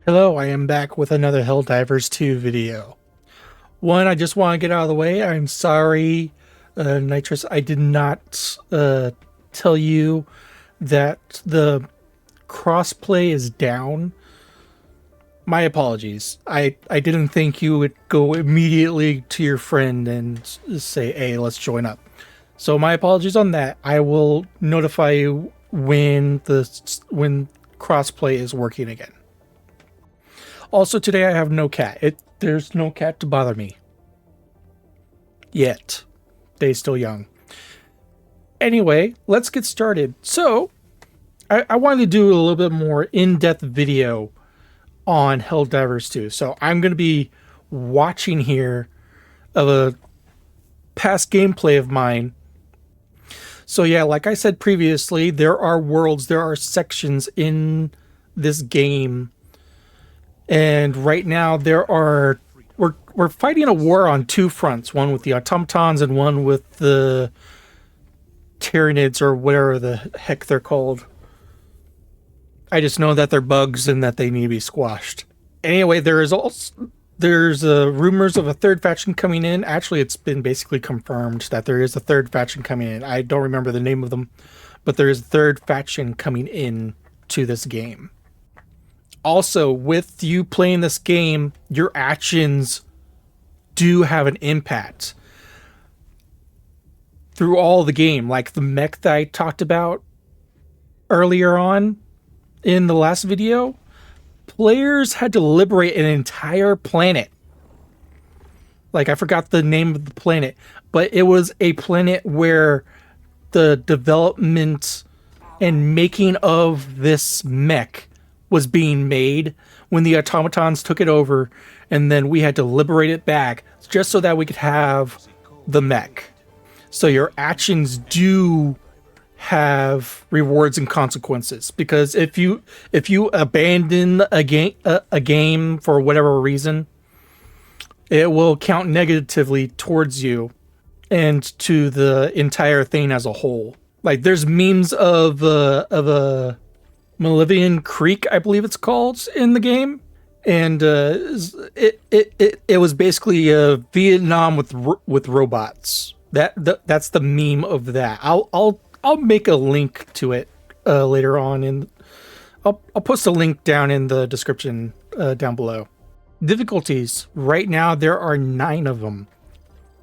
Hello, I am back with another Helldivers 2 video. One, I just want to get out of the way. I'm sorry, Nitrous, I did not tell you that the crossplay is down. My apologies. I didn't think you would go immediately to your friend and say, hey, let's join up. So my apologies on that. I will notify you when crossplay is working again. Also, today I have no cat. There's no cat to bother me. Yet. They're still young. Anyway, let's get started. So, I wanted to do a little bit more in-depth video on Helldivers 2. So, I'm going to be watching here of a past gameplay of mine. So, yeah, like I said previously, there are worlds, there are sections in this game. And right now we're fighting a war on two fronts, one with the automatons and one with the Tyranids or whatever the heck they're called. I just know that they're bugs and that they need to be squashed. Anyway, there's rumors of a third faction coming in. Actually, it's been basically confirmed that there is a third faction coming in. I don't remember the name of them, but there is a third faction coming in to this game. Also, with you playing this game, your actions do have an impact through all the game. Like the mech that I talked about earlier on in the last video, players had to liberate an entire planet. Like, I forgot the name of the planet, but it was a planet where the development and making of this mech was being made when the automatons took it over, and then we had to liberate it back just so that we could have the mech. So your actions do have rewards and consequences, because if you abandon a game for whatever reason, it will count negatively towards you and to the entire thing as a whole. Like, there's memes of a Malivian Creek, I believe it's called, in the game, and it was basically Vietnam with robots. That's the meme of that. I'll make a link to it later on, and I'll post a link down in the description down below. Difficulties right now, there are 9 of them,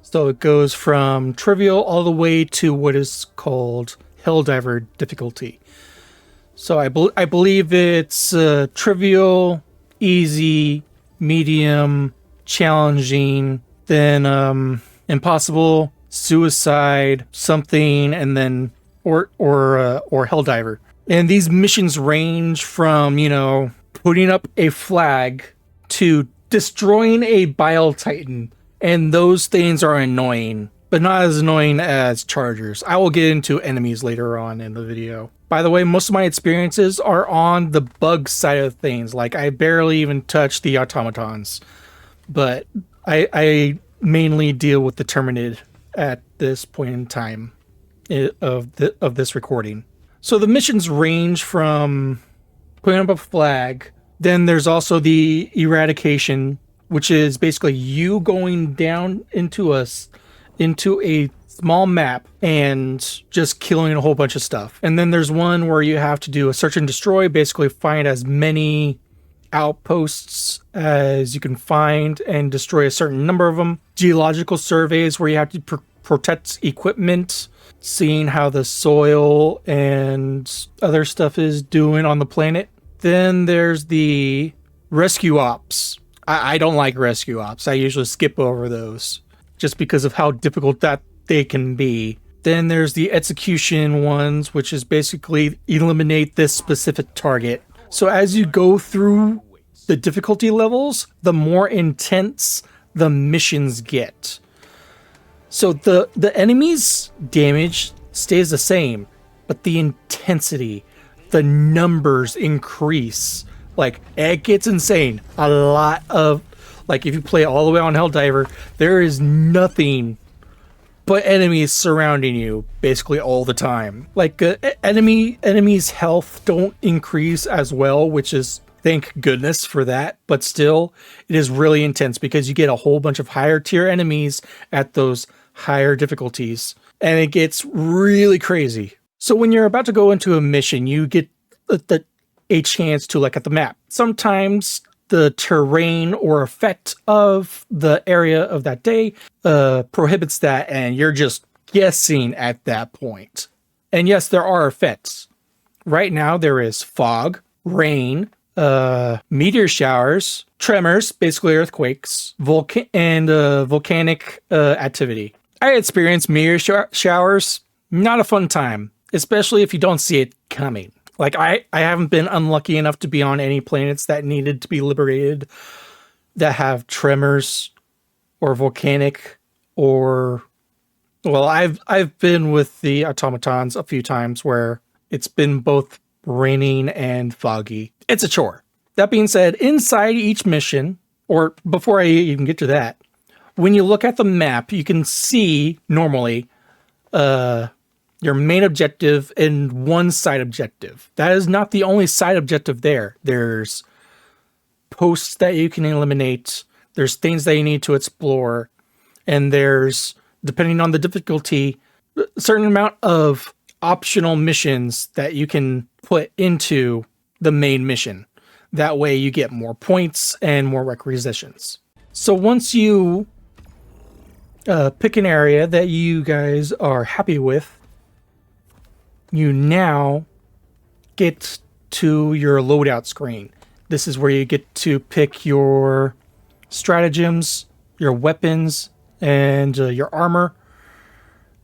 so it goes from trivial all the way to what is called Helldiver difficulty. So I believe it's trivial, easy, medium, challenging, then impossible, suicide, something, and then or Helldiver. And these missions range from, putting up a flag to destroying a Bile Titan, and those things are annoying, but not as annoying as chargers. I will get into enemies later on in the video. By the way, most of my experiences are on the bug side of things. Like, I barely even touch the automatons, but I mainly deal with the Tyranid at this point in time of this recording. So the missions range from putting up a flag. Then there's also the eradication, which is basically you going down into a small map and just killing a whole bunch of stuff. And then there's one where you have to do a search and destroy, basically find as many outposts as you can find and destroy a certain number of them. Geological surveys, where you have to protect equipment, seeing how the soil and other stuff is doing on the planet. Then there's the rescue ops. I don't like rescue ops. I usually skip over those just because of how difficult that they can be. Then there's the execution ones, which is basically eliminate this specific target. So as you go through the difficulty levels, the more intense the missions get. So the enemy's damage stays the same, but the intensity, the numbers increase. Like, it gets insane. A lot of, like, if you play all the way on Helldiver, there is nothing but enemies surrounding you basically all the time. Like, enemies' health don't increase as well, which is Thank goodness for that. But still, it is really intense because you get a whole bunch of higher tier enemies at those higher difficulties. And it gets really crazy. So when you're about to go into a mission, you get a chance to look at the map. Sometimes the terrain or effect of the area of that day prohibits that, and you're just guessing at that point. And yes, there are effects. Right now, there is fog, rain, meteor showers, tremors, basically earthquakes, volcanic activity. I experienced meteor showers. Not a fun time, especially if you don't see it coming. Like, I haven't been unlucky enough to be on any planets that needed to be liberated that have tremors or volcanic or... Well, I've been with the automatons a few times where it's been both raining and foggy. It's a chore. That being said, inside each mission, or before I even get to that, when you look at the map, you can see normally your main objective and one side objective. That is not the only side objective there. There's posts that you can eliminate. There's things that you need to explore. And there's, depending on the difficulty, a certain amount of optional missions that you can put into the main mission. That way you get more points and more requisitions. So once you pick an area that you guys are happy with, you now get to your loadout screen. This is where you get to pick your stratagems, your weapons, and your armor,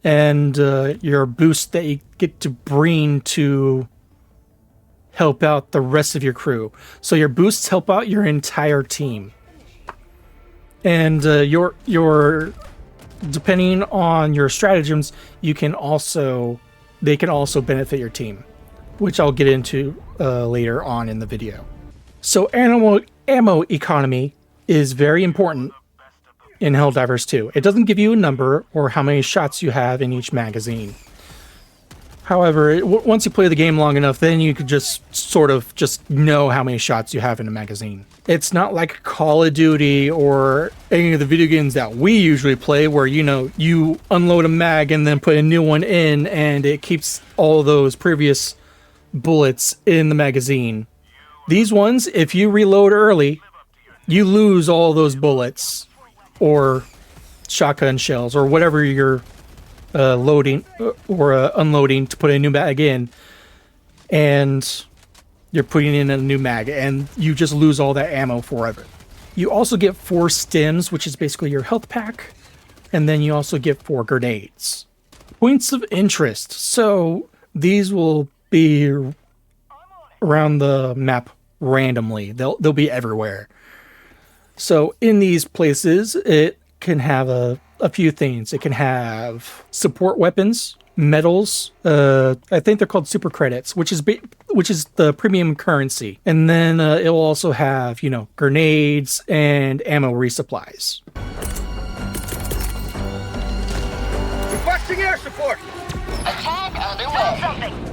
and your boost that you get to bring to help out the rest of your crew. So your boosts help out your entire team. And your depending on your stratagems, they can also benefit your team, which I'll get into later on in the video. So ammo economy is very important in Helldivers 2. It doesn't give you a number or how many shots you have in each magazine. However, once you play the game long enough, then you could just sort of just know how many shots you have in a magazine. It's not like Call of Duty or any of the video games that we usually play where, you know, you unload a mag and then put a new one in and it keeps all those previous bullets in the magazine. These ones, if you reload early, you lose all those bullets or shotgun shells or whatever you're loading or unloading to put a new mag in, and you're putting in a new mag and you just lose all that ammo forever. You also get 4 stims, which is basically your health pack, and then you also get 4 grenades. Points of interest. So these will be around the map randomly. They'll be everywhere. So in these places, it can have a few things. It can have support weapons, medals. I think they're called super credits, which is the premium currency. And then it will also have, you know, grenades and ammo resupplies. Requesting air support. Attack underway. Something.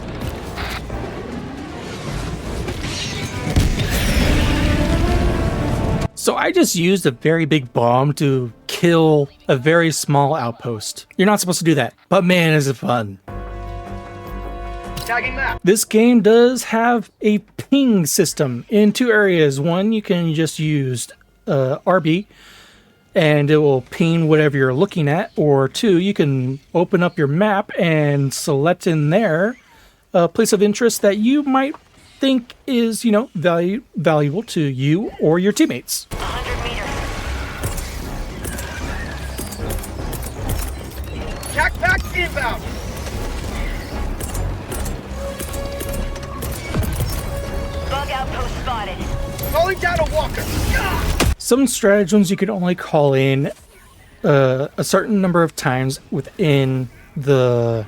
So I just used a very big bomb to kill a very small outpost. You're not supposed to do that, but man, is it fun. Tagging map. This game does have a ping system in 2 areas. One, you can just use RB and it will ping whatever you're looking at. Or 2, you can open up your map and select in there a place of interest that you might think is, you know, valuable to you or your teammates. 100 meters. Attack pack inbound. Bug outpost spotted. Calling down a walker. Some stratagems you can only call in a certain number of times within the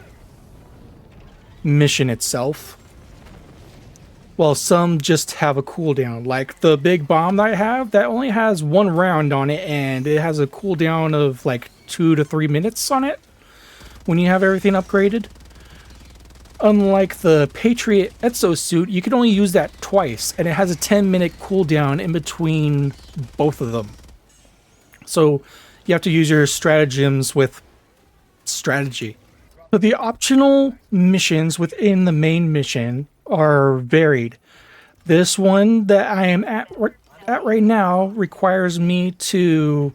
mission itself, while some just have a cooldown. Like the big bomb that I have, that only has 1 round on it, and it has a cooldown of like 2 to 3 minutes on it when you have everything upgraded. unlike the Patriot exosuit, you can only use that twice, and it has a 10-minute cooldown in between both of them. So you have to use your stratagems with strategy. So the optional missions within the main mission are varied. This one that I am at right now requires me to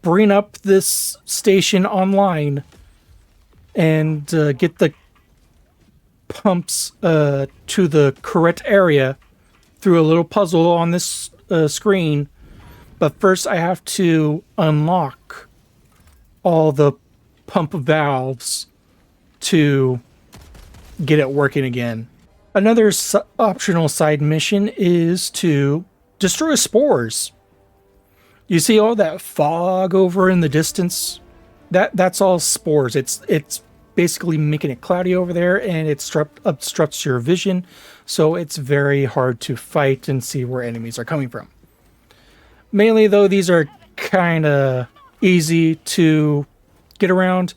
bring up this station online and get the pumps to the correct area through a little puzzle on this screen. But first I have to unlock all the pump valves to get it working again. Another optional side mission is to destroy spores. You see all that fog over in the distance? That's all spores. It's basically making it cloudy over there, and it obstructs your vision, so it's very hard to fight and see where enemies are coming from. Mainly though, these are kind of easy to get around,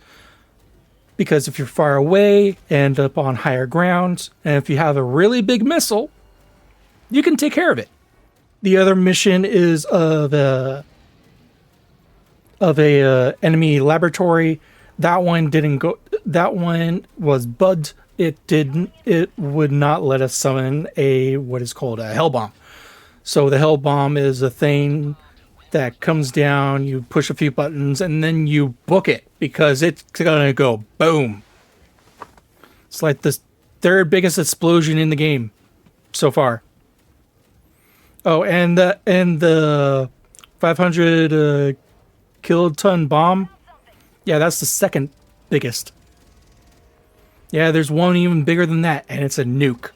because if you're far away, end up on higher ground, and if you have a really big missile, you can take care of it. The other mission is of a enemy laboratory. That one didn't go. That one was bugged. It would not let us summon what is called a Hellbomb. So the Hellbomb is a thing that comes down, you push a few buttons, and then you book it, because it's gonna go boom. It's like the third biggest explosion in the game so far. Oh, and the 500 kiloton bomb, yeah, that's the second biggest. Yeah, there's one even bigger than that, and it's a nuke.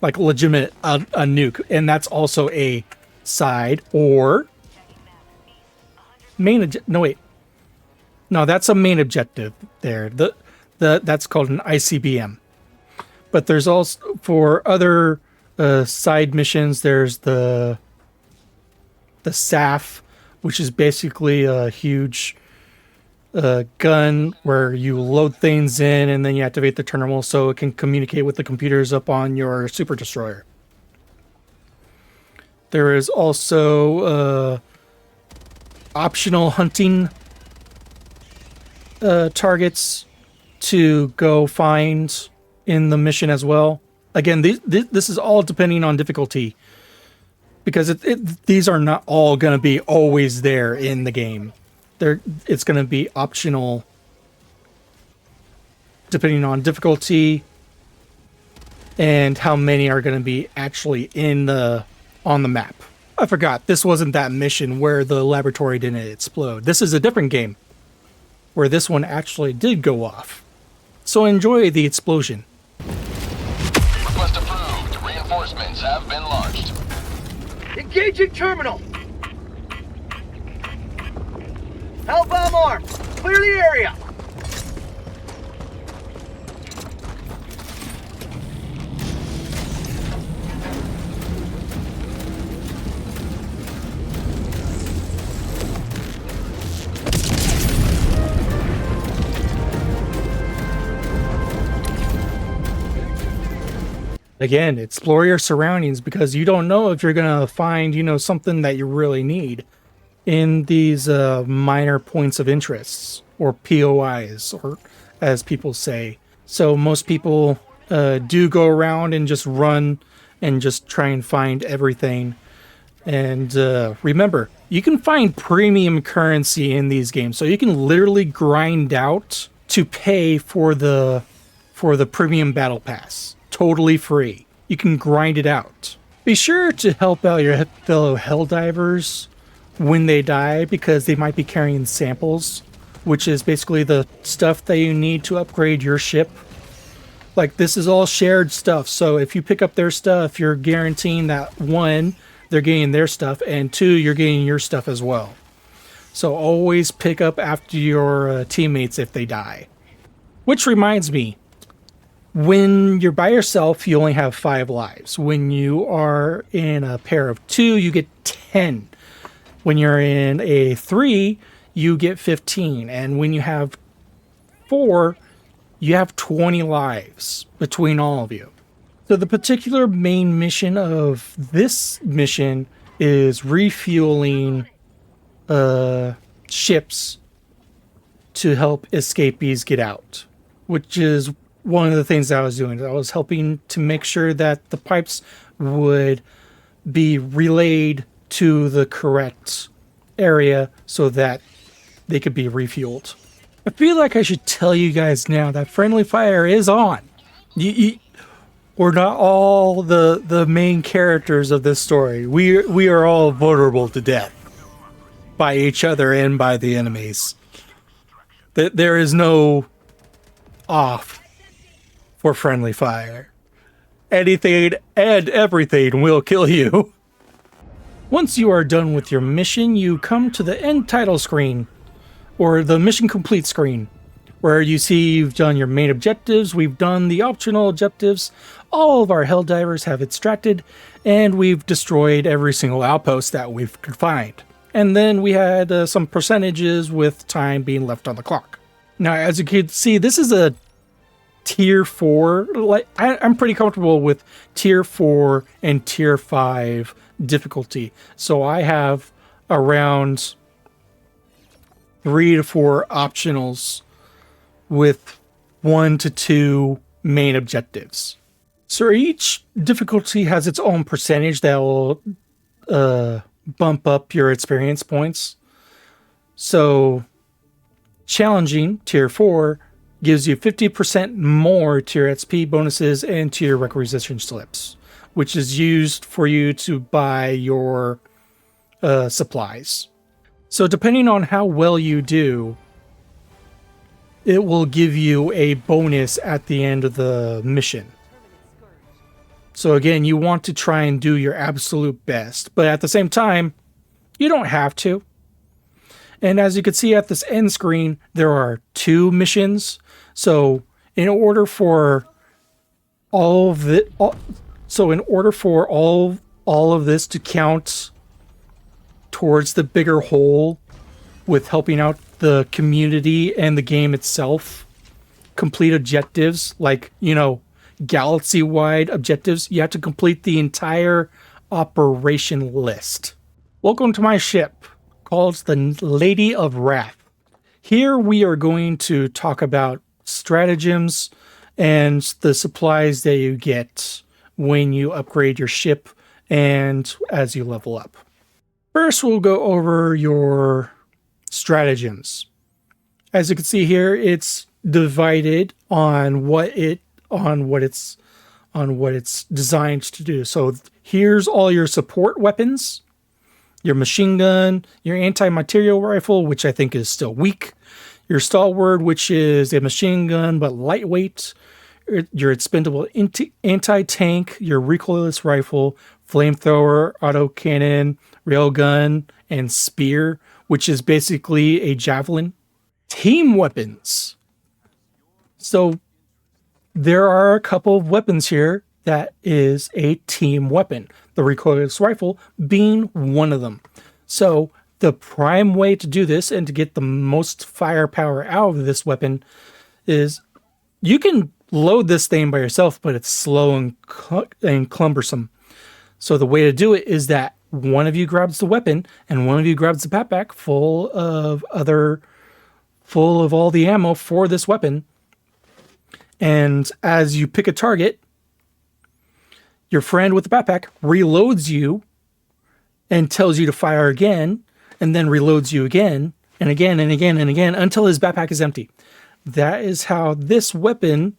Like legitimate a nuke, and that's also a side or main no, that's a main objective there. That's called an ICBM. But there's also, for other side missions, there's the SAF, which is basically a huge gun where you load things in and then you activate the terminal so it can communicate with the computers up on your super destroyer. There is also optional hunting targets to go find in the mission as well. Again, this is all depending on difficulty, because these are not all going to be always there in the game. It's going to be optional depending on difficulty and how many are going to be actually on the map. I forgot, this wasn't that mission where the laboratory didn't explode. This is a different game where this one actually did go off. So enjoy the explosion. Request approved. Reinforcements have been launched. Engaging terminal! Hellbomb armed! Clear the area! Again, explore your surroundings, because you don't know if you're going to find, something that you really need in these minor points of interest, or POIs, or as people say. So most people do go around and just run and just try and find everything. And remember, you can find premium currency in these games, so you can literally grind out to pay for the premium battle pass. Totally free. You can grind it out. Be sure to help out your fellow Helldivers when they die, because they might be carrying samples, which is basically the stuff that you need to upgrade your ship. Like, this is all shared stuff, so if you pick up their stuff, you're guaranteeing that, one, they're getting their stuff, and two, you're getting your stuff as well. So always pick up after your teammates if they die. Which reminds me, when you're by yourself, you only have 5 lives. When you are in a pair of 2, you get 10. When you're in a 3, you get 15. And when you have 4, you have 20 lives between all of you. So the particular main mission of this mission is refueling ships to help escapees get out, which is one of the things I was doing. I was helping to make sure that the pipes would be relayed to the correct area so that they could be refueled. I feel like I should tell you guys now that friendly fire is on. We're not all the main characters of this story. We are all vulnerable to death by each other and by the enemies. There is no off for friendly fire. Anything and everything will kill you. Once you are done with your mission, you come to the end title screen, or the mission complete screen, where you see you've done your main objectives, we've done the optional objectives, all of our Helldivers have extracted, and we've destroyed every single outpost that we could find. And then we had some percentages with time being left on the clock. Now, as you can see, this is a tier 4. Like I'm pretty comfortable with tier 4 and tier 5 difficulty. So I have around 3 to 4 optionals with 1 to 2 main objectives. So each difficulty has its own percentage that will bump up your experience points. So challenging tier 4 gives you 50% more to your XP bonuses and to your requisition slips, which is used for you to buy your supplies. So depending on how well you do, it will give you a bonus at the end of the mission. So again, you want to try and do your absolute best, but at the same time, you don't have to. And as you can see at this end screen, there are 2 missions. So in order for all of it, in order for all of this to count towards the bigger whole with helping out the community and the game itself, complete objectives like, galaxy-wide objectives, you have to complete the entire operation list. Welcome to my ship, called the Lady of Wrath. Here we are going to talk about stratagems and the supplies that you get when you upgrade your ship and as you level up. First, we'll go over your stratagems. As you can see here, it's divided on what it's designed to do. So here's all your support weapons, your machine gun, your anti-material rifle, which I think is still weak, your stalwart, which is a machine gun but lightweight, your expendable anti-tank, your recoilless rifle, flamethrower, autocannon, railgun, and spear, which is basically a javelin. Team weapons. So there are a couple of weapons here that is a team weapon, the recoilless rifle being one of them. So the prime way to do this and to get the most firepower out of this weapon is you can load this thing by yourself, but it's slow and cumbersome. So the way to do it is that one of you grabs the weapon and one of you grabs the backpack full of all the ammo for this weapon. And as you pick a target, your friend with the backpack reloads you and tells you to fire again, and then reloads you again and again and again and again until his backpack is empty. That is how this weapon,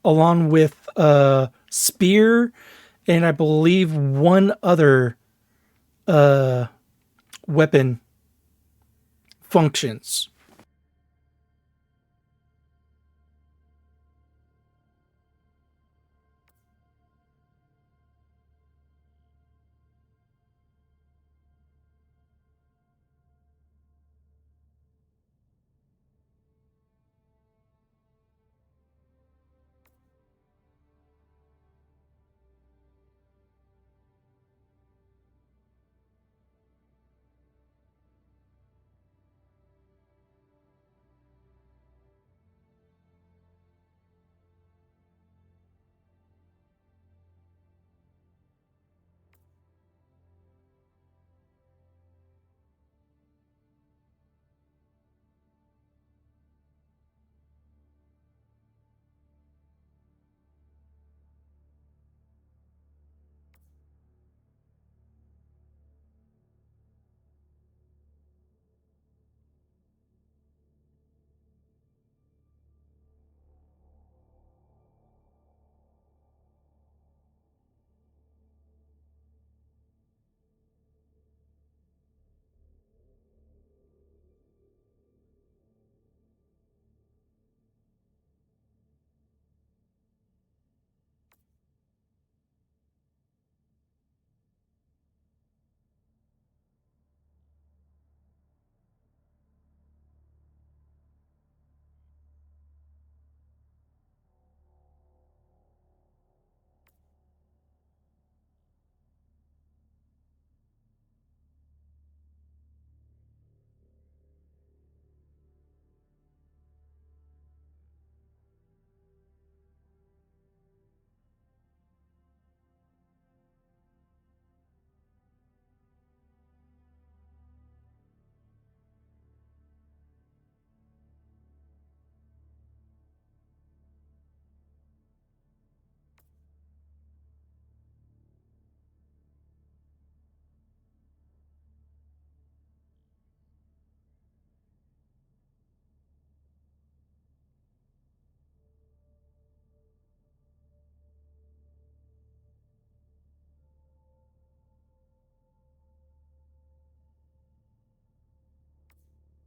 along with spear and I believe one other weapon, functions.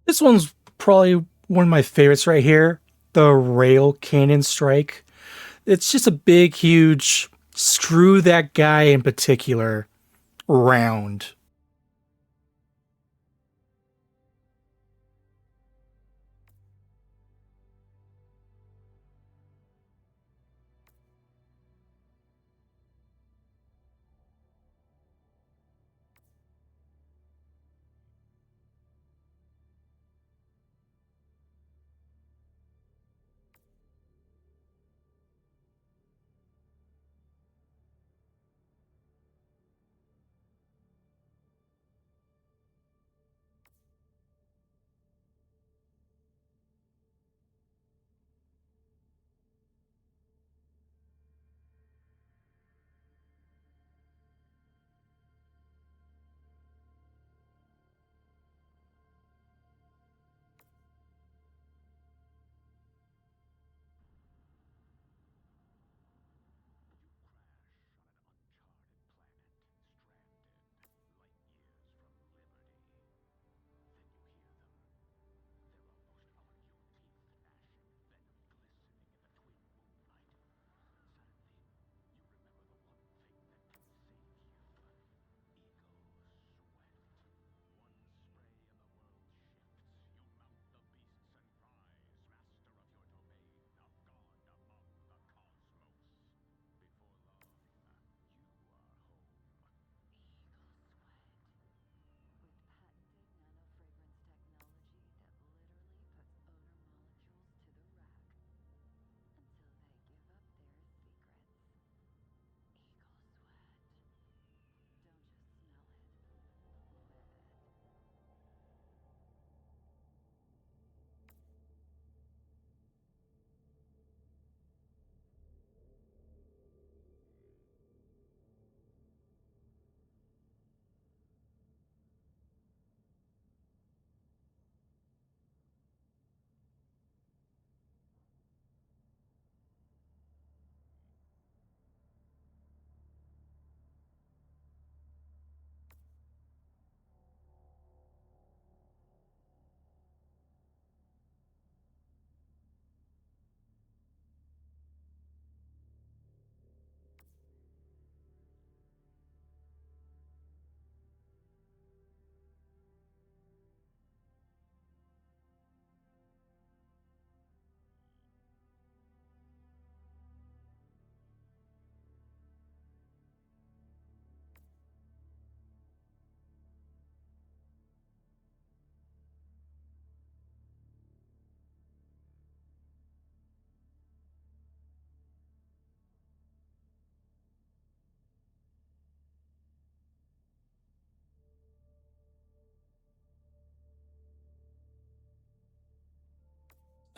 This one's probably one of my favorites right here. The rail cannon strike. It's just a big, huge screw that guy in particular round.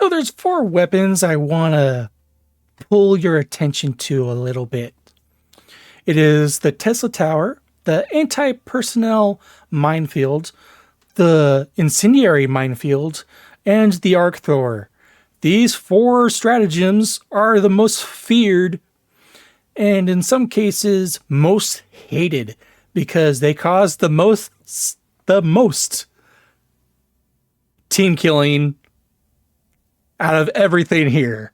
So there's 4 weapons I want to pull your attention to a little bit. It is the Tesla Tower, the anti-personnel minefield, the incendiary minefield, and the arc thrower. These 4 stratagems are the most feared and in some cases most hated because they cause the most team killing out of everything here.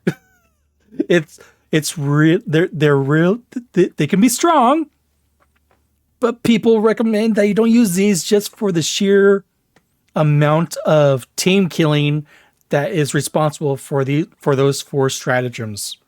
It's real. They're real. They can be strong, but people recommend that you don't use these just for the sheer amount of team killing that is responsible for those 4 stratagems.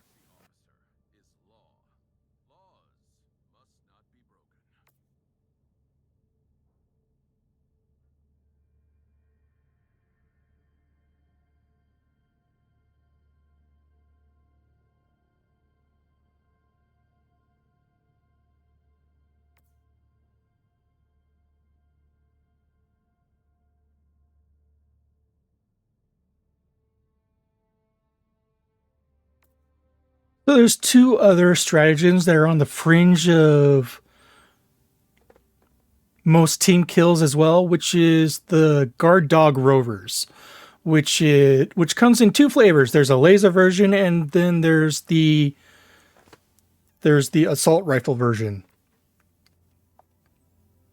So there's 2 other stratagems that are on the fringe of most team kills as well, which is the guard dog rovers, which comes in 2 flavors. There's a laser version, and then there's the assault rifle version.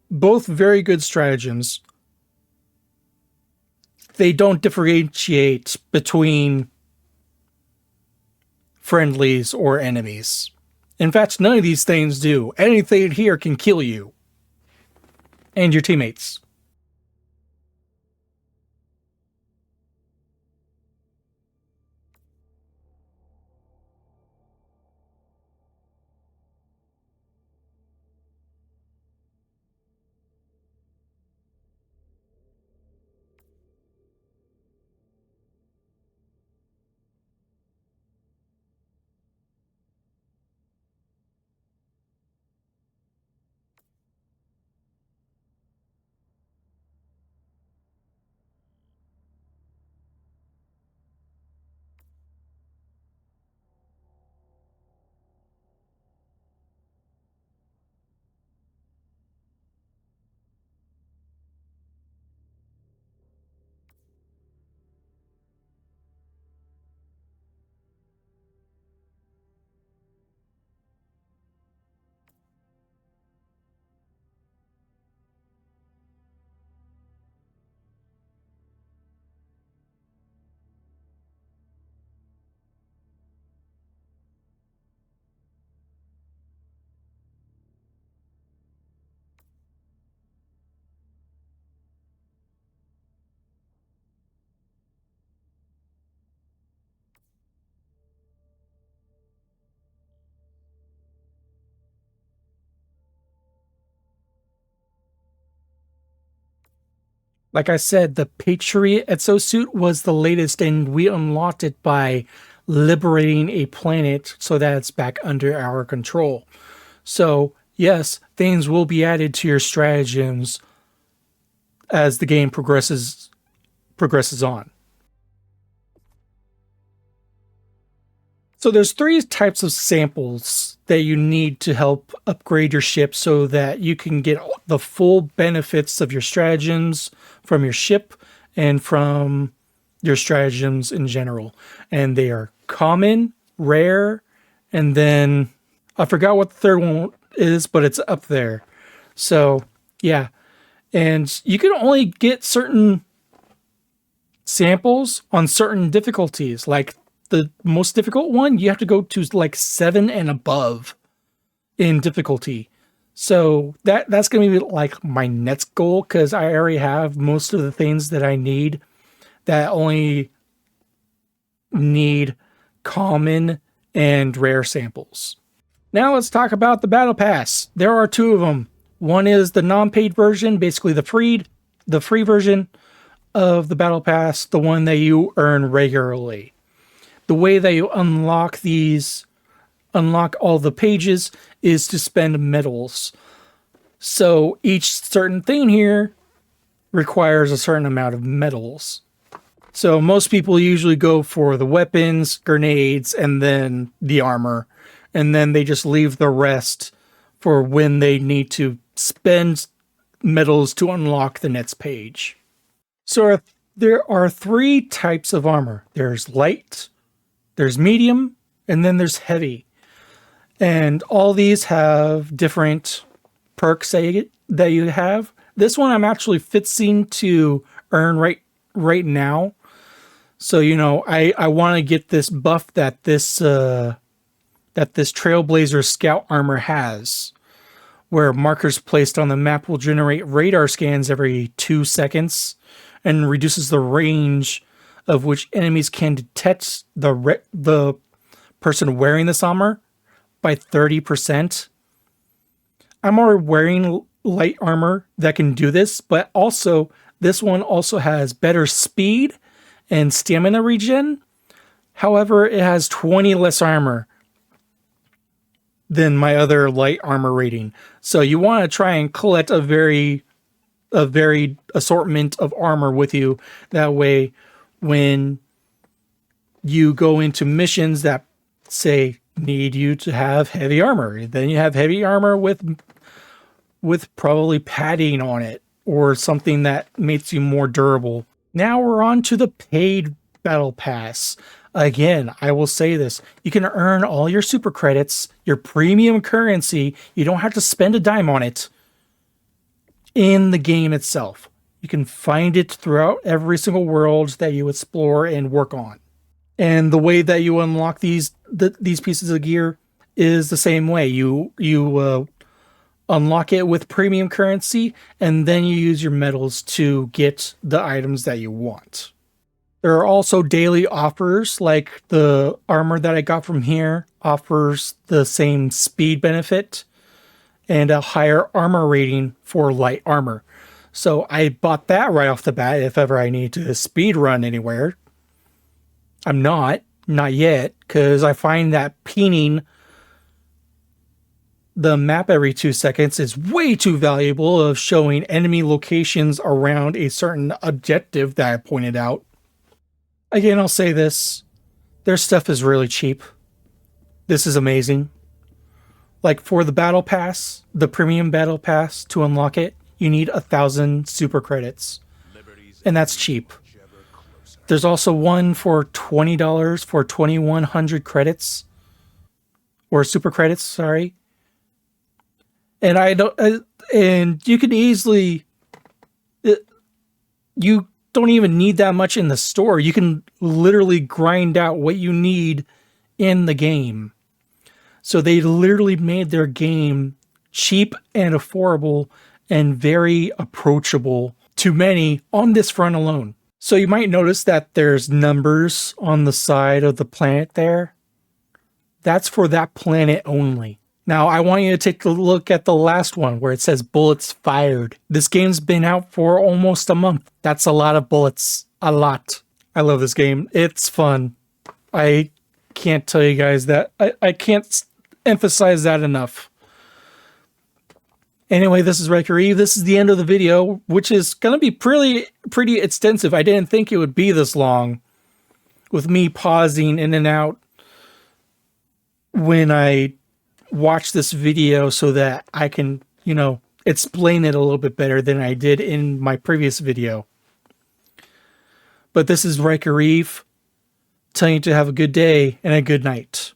Both very good stratagems. they don't differentiate between friendlies or enemies. In fact, none of these things do. Anything here can kill you and your teammates. Like I said, the Patriot exosuit was the latest, and we unlocked it by liberating a planet so that it's back under our control. So, yes, things will be added to your stratagems as the game progresses on. So there's 3 types of samples that you need to help upgrade your ship so that you can get the full benefits of your stratagems from your ship and from your stratagems in general. And they are common, rare, and then I forgot what the third one is, but it's up there. So, yeah. And you can only get certain samples on certain difficulties. Like the most difficult one, you have to go to like 7 and above in difficulty. So that's going to be like my next goal, because I already have most of the things that I need that only need common and rare samples. Now let's talk about the battle pass. There are 2 of them. One is the non-paid version, basically the free version of the battle pass, the one that you earn regularly. The way that you unlock all the pages is to spend medals. So each certain thing here requires a certain amount of medals. So most people usually go for the weapons, grenades, and then the armor. And then they just leave the rest for when they need to spend medals to unlock the next page. So there are 3 types of armor. There's light, there's medium, and then there's heavy. And all these have different perks that you have. This one I'm actually fixing to earn right now. So, I want to get this buff that this Trailblazer Scout armor has, where markers placed on the map will generate radar scans every 2 seconds and reduces the range of which enemies can detect the person wearing this armor by 30%. I'm already wearing light armor that can do this, but also this one also has better speed and stamina regen. However, it has 20 less armor than my other light armor rating. So you want to try and collect a varied assortment of armor with you. That way, when you go into missions that say need you to have heavy armor, then you have heavy armor with probably padding on it or something that makes you more durable. Now we're on to the paid battle pass. Again, I will say this. You can earn all your super credits, your premium currency. You don't have to spend a dime on it in the game itself. You can find it throughout every single world that you explore and work on. And the way that you unlock these pieces of gear is the same way. You unlock it with premium currency, and then you use your medals to get the items that you want. There are also daily offers, like the armor that I got from here offers the same speed benefit and a higher armor rating for light armor. So I bought that right off the bat if ever I need to speed run anywhere. I'm not yet, because I find that peening the map every 2 seconds is way too valuable of showing enemy locations around a certain objective that I pointed out. Again, I'll say this. Their stuff is really cheap. This is amazing. Like for the battle pass, the premium battle pass, to unlock it, you need 1,000 super credits. And that's cheap. There's also one for $20 for 2,100 credits. Or super credits, sorry. And and you can easily, you don't even need that much in the store. You can literally grind out what you need in the game. So they literally made their game cheap and affordable and very approachable to many on this front alone. So you might notice that there's numbers on the side of the planet there. That's for that planet only. Now, I want you to take a look at the last one where it says bullets fired. This game's been out for almost a month. That's a lot of bullets. A lot. I love this game. It's fun. I can't tell you guys that. I can't emphasize that enough. Anyway, this is Ryker Eve. This is the end of the video, which is going to be pretty extensive. I didn't think it would be this long, with me pausing in and out when I watch this video so that I can, explain it a little bit better than I did in my previous video. But this is Ryker Eve, telling you to have a good day and a good night.